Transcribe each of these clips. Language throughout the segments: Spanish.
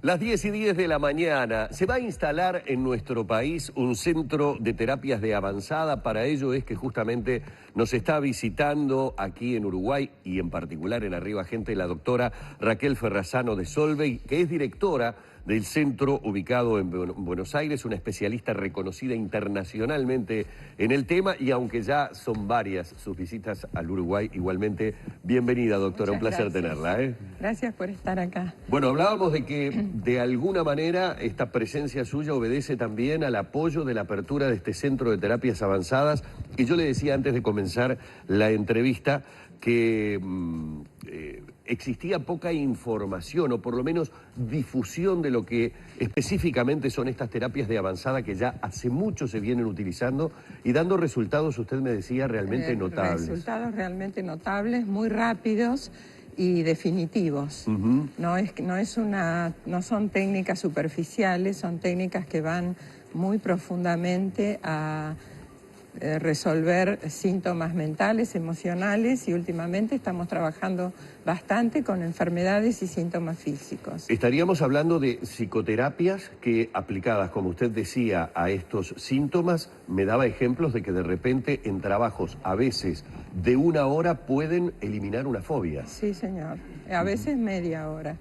Las 10:10 de la mañana. Se va a instalar en nuestro país un centro de terapias de avanzada. Para ello es que justamente nos está visitando aquí en Uruguay y en particular en Arriba Gente la doctora Raquel Ferrazano de Solvay, que es directora del centro ubicado en Buenos Aires, una especialista reconocida internacionalmente en el tema, y aunque ya son varias sus visitas al Uruguay, igualmente bienvenida, doctora. Muchas un placer gracias. tenerla. Gracias por estar acá. Bueno, hablábamos de que de alguna manera esta presencia suya obedece también al apoyo de la apertura de este centro de terapias avanzadas, y yo le decía antes de comenzar la entrevista que existía poca información, o por lo menos difusión de lo que específicamente son estas terapias de avanzada que ya hace mucho se vienen utilizando y dando resultados, usted me decía, realmente notables. Resultados realmente notables, muy rápidos y definitivos. No son técnicas superficiales, son técnicas que van muy profundamente a resolver síntomas mentales, emocionales, y últimamente estamos trabajando bastante con enfermedades y síntomas físicos. Estaríamos hablando de psicoterapias que, aplicadas, como usted decía, a estos síntomas, me daba ejemplos de que de repente en trabajos a veces de 1 hora pueden eliminar una fobia. Sí, señor. A veces media hora.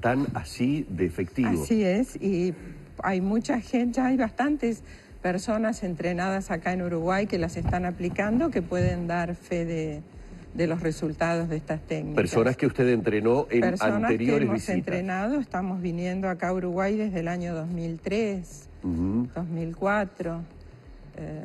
¿Tan así de efectivo? Así es, y hay mucha gente, ya hay bastantes personas entrenadas acá en Uruguay que las están aplicando, que pueden dar fe de los resultados de estas técnicas. Personas que usted entrenó en anteriores visitas. Personas que hemos entrenado, estamos viniendo acá a Uruguay desde el año 2003, 2004.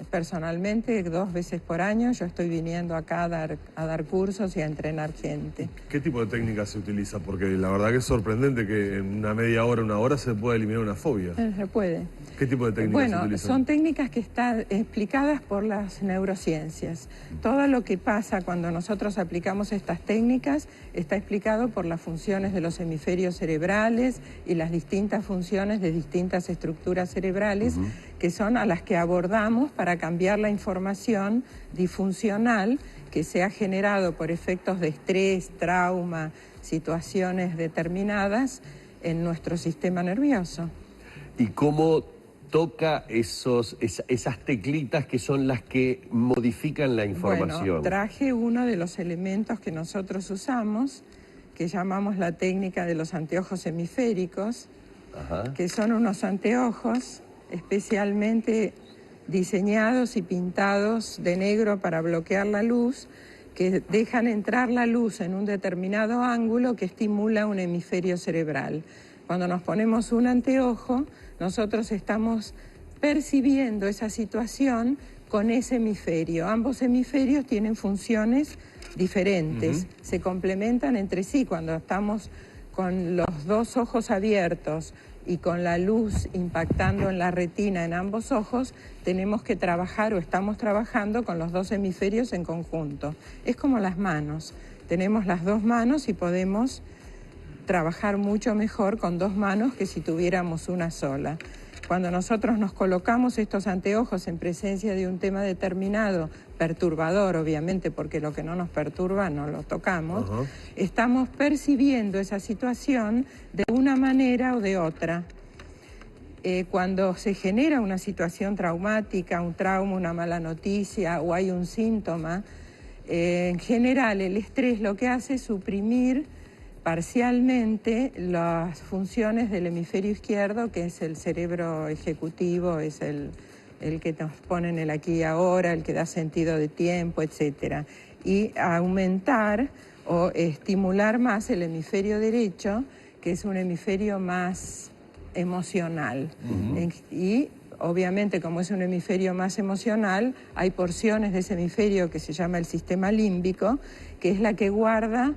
Personalmente, 2 veces por año, yo estoy viniendo acá a dar cursos y a entrenar gente. ¿Qué tipo de técnica se utiliza? Porque la verdad que es sorprendente que en una media hora, 1 hora, se pueda eliminar una fobia. Se puede. ¿Qué tipo de técnicas se utilizan? Son técnicas que están explicadas por las neurociencias. Todo lo que pasa cuando nosotros aplicamos estas técnicas está explicado por las funciones de los hemisferios cerebrales y las distintas funciones de distintas estructuras cerebrales que son a las que abordamos para cambiar la información disfuncional que se ha generado por efectos de estrés, trauma, situaciones determinadas en nuestro sistema nervioso. ¿Y cómo toca esas teclitas que son las que modifican la información? Bueno, traje uno de los elementos que nosotros usamos, que llamamos la técnica de los anteojos hemisféricos, que son unos anteojos especialmente diseñados y pintados de negro para bloquear la luz, que dejan entrar la luz en un determinado ángulo que estimula un hemisferio cerebral. Cuando nos ponemos un anteojo, nosotros estamos percibiendo esa situación con ese hemisferio. Ambos hemisferios tienen funciones diferentes, se complementan entre sí. Cuando estamos con los 2 ojos abiertos y con la luz impactando en la retina en ambos ojos, tenemos que trabajar o estamos trabajando con los 2 hemisferios en conjunto. Es como las manos. Tenemos las 2 manos y podemos trabajar mucho mejor con 2 manos que si tuviéramos una sola. Cuando nosotros nos colocamos estos anteojos en presencia de un tema determinado, perturbador obviamente, porque lo que no nos perturba no lo tocamos, estamos percibiendo esa situación de una manera o de otra. Cuando se genera una situación traumática, un trauma, una mala noticia o hay un síntoma, en general el estrés lo que hace es suprimir parcialmente las funciones del hemisferio izquierdo, que es el cerebro ejecutivo, es el que nos pone en el aquí y ahora, el que da sentido de tiempo, etc. Y aumentar o estimular más el hemisferio derecho, que es un hemisferio más emocional. Y obviamente, como es un hemisferio más emocional, hay porciones de ese hemisferio que se llama el sistema límbico, que es la que guarda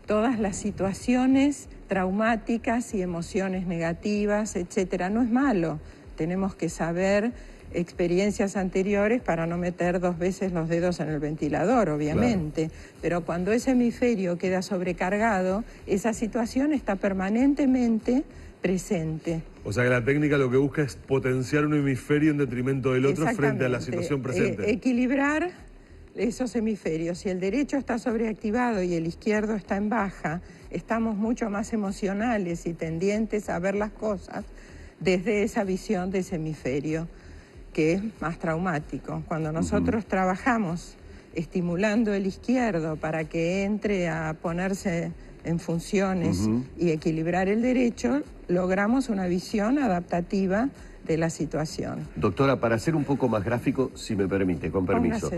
todas las situaciones traumáticas y emociones negativas, etcétera. No es malo, tenemos que saber experiencias anteriores para no meter 2 veces los dedos en el ventilador, obviamente. Claro. Pero cuando ese hemisferio queda sobrecargado, esa situación está permanentemente presente. O sea que la técnica lo que busca es potenciar un hemisferio en detrimento del otro frente a la situación presente. Equilibrar esos hemisferios. Si el derecho está sobreactivado y el izquierdo está en baja, estamos mucho más emocionales y tendientes a ver las cosas desde esa visión de ese hemisferio, que es más traumático. Cuando nosotros trabajamos estimulando el izquierdo para que entre a ponerse en funciones y equilibrar el derecho, logramos una visión adaptativa de la situación. Doctora, para ser un poco más gráfico, si me permite, con permiso.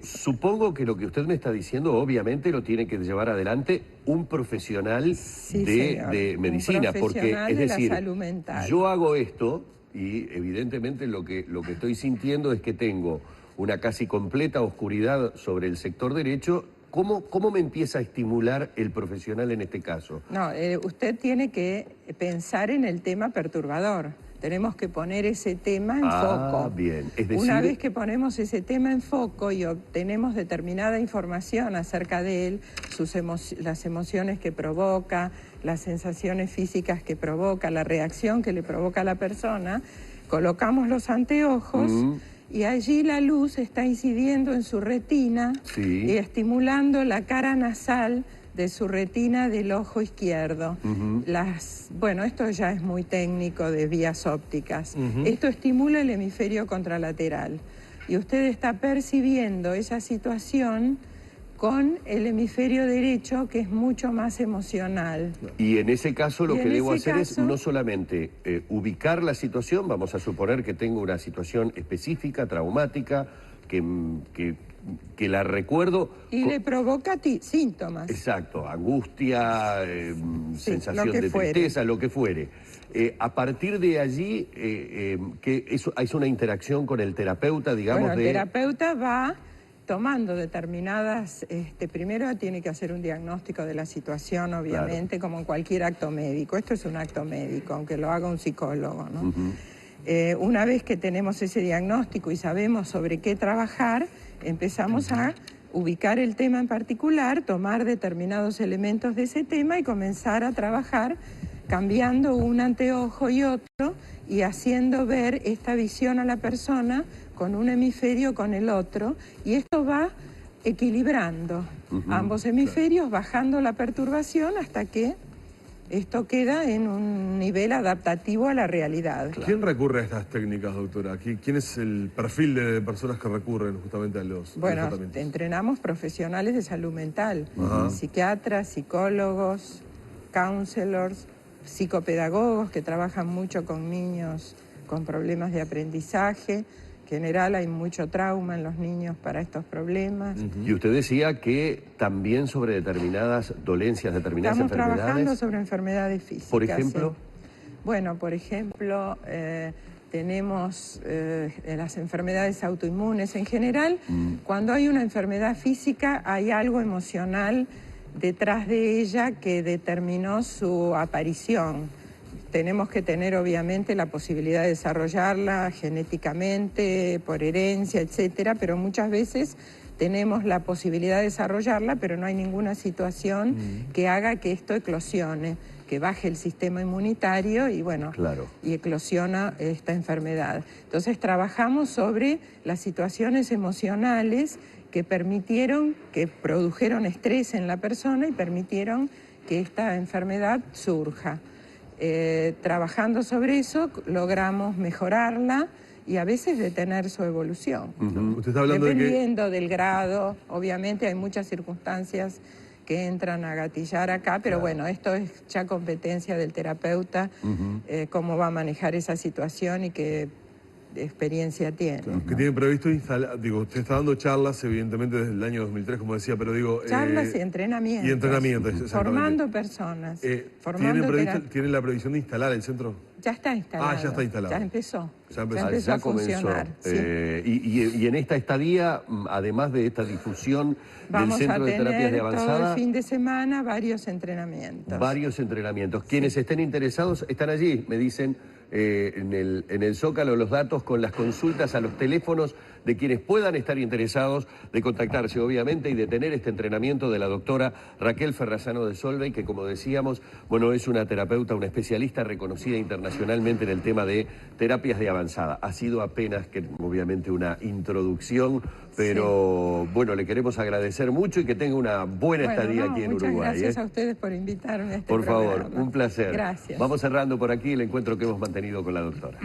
Supongo que lo que usted me está diciendo, obviamente, lo tiene que llevar adelante un profesional de medicina, porque es decir, la salud mental. Yo hago esto y evidentemente lo que estoy sintiendo es que tengo una casi completa oscuridad sobre el sector derecho. ¿Cómo me empieza a estimular el profesional en este caso? No, usted tiene que pensar en el tema perturbador. Tenemos que poner ese tema en foco. Bien. Es decir, una vez que ponemos ese tema en foco y obtenemos determinada información acerca de él, las emociones que provoca, las sensaciones físicas que provoca, la reacción que le provoca a la persona, colocamos los anteojos y allí la luz está incidiendo en su retina y estimulando la cara nasal de su retina del ojo izquierdo. Bueno, esto ya es muy técnico de vías ópticas. Esto estimula el hemisferio contralateral. Y usted está percibiendo esa situación con el hemisferio derecho, que es mucho más emocional. Y en ese caso lo que debo hacer es no solamente ubicar la situación, vamos a suponer que tengo una situación específica, traumática, que la recuerdo... Y le provoca síntomas. Exacto, angustia, sensación de tristeza, lo que fuere. A partir de allí, que eso, ¿hay una interacción con el terapeuta, digamos? Bueno, el terapeuta va tomando determinadas... primero tiene que hacer un diagnóstico de la situación, obviamente, como en cualquier acto médico. Esto es un acto médico, aunque lo haga un psicólogo, ¿no? Una vez que tenemos ese diagnóstico y sabemos sobre qué trabajar, empezamos a ubicar el tema en particular, tomar determinados elementos de ese tema y comenzar a trabajar cambiando un anteojo y otro y haciendo ver esta visión a la persona con un hemisferio con el otro, y esto va equilibrando ambos hemisferios, bajando la perturbación hasta que esto queda en un nivel adaptativo a la realidad. ¿Quién recurre a estas técnicas, doctora? ¿Quién es el perfil de personas que recurren justamente a los tratamientos? Bueno, entrenamos profesionales de salud mental, psiquiatras, psicólogos, counselors, psicopedagogos que trabajan mucho con niños con problemas de aprendizaje. En general hay mucho trauma en los niños para estos problemas. Y usted decía que también sobre determinadas dolencias, determinadas enfermedades... Estamos trabajando sobre enfermedades físicas. ¿Por ejemplo? Bueno, por ejemplo, tenemos las enfermedades autoinmunes. En general, cuando hay una enfermedad física, hay algo emocional detrás de ella que determinó su aparición. Tenemos que tener, obviamente, la posibilidad de desarrollarla genéticamente, por herencia, etcétera, pero muchas veces tenemos la posibilidad de desarrollarla, pero no hay ninguna situación que haga que esto eclosione, que baje el sistema inmunitario y, bueno, y eclosiona esta enfermedad. Entonces, trabajamos sobre las situaciones emocionales que produjeron estrés en la persona y permitieron que esta enfermedad surja. Trabajando sobre eso logramos mejorarla y a veces detener su evolución. Usted está hablando dependiendo del grado, obviamente hay muchas circunstancias que entran a gatillar acá, pero bueno, esto es ya competencia del terapeuta, cómo va a manejar esa situación y qué experiencia tiene. ¿Qué tiene previsto instalar? Digo, usted está dando charlas, evidentemente, desde el año 2003, como decía, pero digo... Charlas y entrenamientos. Y entrenamientos, exactamente. Formando personas. ¿Tienen la previsión de instalar el centro? Ya está instalado. Ya está instalado. Ya empezó. Ya empezó a funcionar. Y en esta estadía, además de esta difusión del Centro de Terapias de Avanzada... Vamos a tener todo el fin de semana varios entrenamientos. Varios entrenamientos. Quienes estén interesados están allí, me dicen, en el Zócalo, los datos con las consultas a los teléfonos de quienes puedan estar interesados de contactarse, obviamente, y de tener este entrenamiento de la doctora Raquel Ferrazano de Solvay, que como decíamos, bueno, es una terapeuta, una especialista reconocida internacionalmente en el tema de terapias de avanzada. Ha sido apenas que, obviamente, una introducción, pero sí, bueno, le queremos agradecer mucho y que tenga una buena estadía aquí en Uruguay. Muchas gracias a ustedes por invitarme a este programa. Por favor, un placer. Gracias. Vamos cerrando por aquí el encuentro que hemos mantenido con la doctora.